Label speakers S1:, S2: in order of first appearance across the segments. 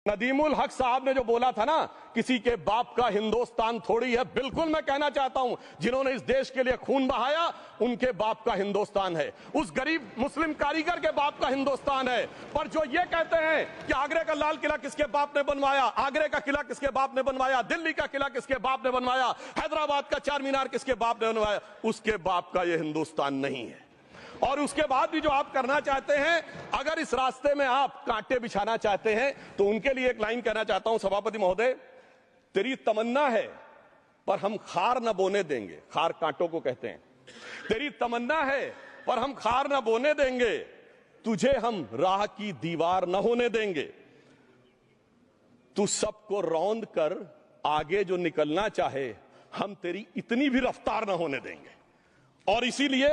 S1: नदीमुल हक साहब ने जो बोला था ना, किसी के बाप का हिंदुस्तान थोड़ी है, बिल्कुल मैं कहना चाहता हूं, जिन्होंने इस देश के लिए खून बहाया उनके बाप का हिंदुस्तान है, उस गरीब मुस्लिम कारीगर के बाप का हिंदुस्तान है। पर जो ये कहते हैं कि आगरे का लाल किला किसके बाप ने बनवाया, आगरे का किला किसके बाप ने बनवाया, दिल्ली का किला किसके बाप ने बनवाया, हैदराबाद का चार मीनार किसके बाप ने बनवाया, उसके बाप का यह हिंदुस्तान नहीं है। और उसके बाद भी जो आप करना चाहते हैं, अगर इस रास्ते में आप कांटे बिछाना चाहते हैं, तो उनके लिए एक लाइन कहना चाहता हूं, सभापति महोदय, तेरी तमन्ना है पर हम खार न बोने देंगे, खार कांटों को कहते हैं, तेरी तमन्ना है पर हम खार न बोने देंगे, तुझे हम राह की दीवार न होने देंगे, तू सबको रौंद कर आगे जो निकलना चाहे, हम तेरी इतनी भी रफ्तार न होने देंगे। और इसीलिए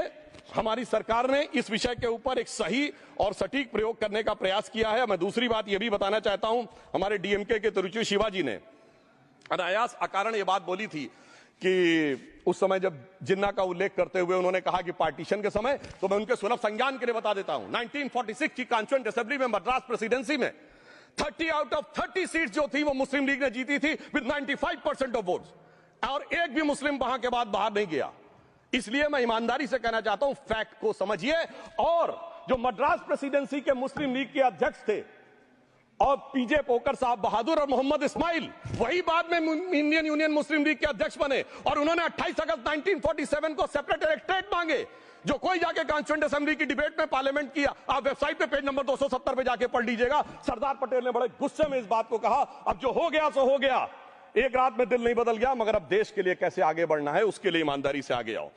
S1: हमारी सरकार ने इस विषय के ऊपर एक सही और सटीक प्रयोग करने का प्रयास किया है। मैं दूसरी बात यह भी बताना चाहता हूं, हमारे डीएमके के तिरुचि शिवाजी ने अनायास अकारण यह बात बोली थी कि उस समय जब जिन्ना का उल्लेख करते हुए उन्होंने कहा कि पार्टीशन के समय, तो मैं उनके सुलभ संज्ञान के लिए बता देता हूं, 1946 की कॉन्स्टिट्यूएंट असेंबली में मद्रास प्रेसिडेंसी में 30 आउट ऑफ 30 सीट जो थी वो मुस्लिम लीग ने जीती थी विद 95% ऑफ वोट्स, और एक भी मुस्लिम वहां के बाद बाहर नहीं गया। इसलिए मैं ईमानदारी से कहना चाहता हूं, फैक्ट को समझिए। और जो मद्रास प्रेसिडेंसी के मुस्लिम लीग के अध्यक्ष थे और पीजे पोकर साहब बहादुर और मोहम्मद इस्माइल, वही बाद में इंडियन यूनियन मुस्लिम लीग के अध्यक्ष बने, और उन्होंने 28 अगस्त 1947 को सेपरेट इलेक्टोरेट मांगे। जो कोई जाके कॉन्स्टिट्यूएंट असेंबली की डिबेट में पार्लियामेंट किया, आप वेबसाइट पे पेज नंबर 270 पे जाके पढ़ लीजिएगा, सरदार पटेल ने बड़े गुस्से में इस बात को कहा, अब जो हो गया सो हो गया, एक रात में दिल नहीं बदल गया, मगर अब देश के लिए कैसे आगे बढ़ना है उसके लिए ईमानदारी से आगे आओ।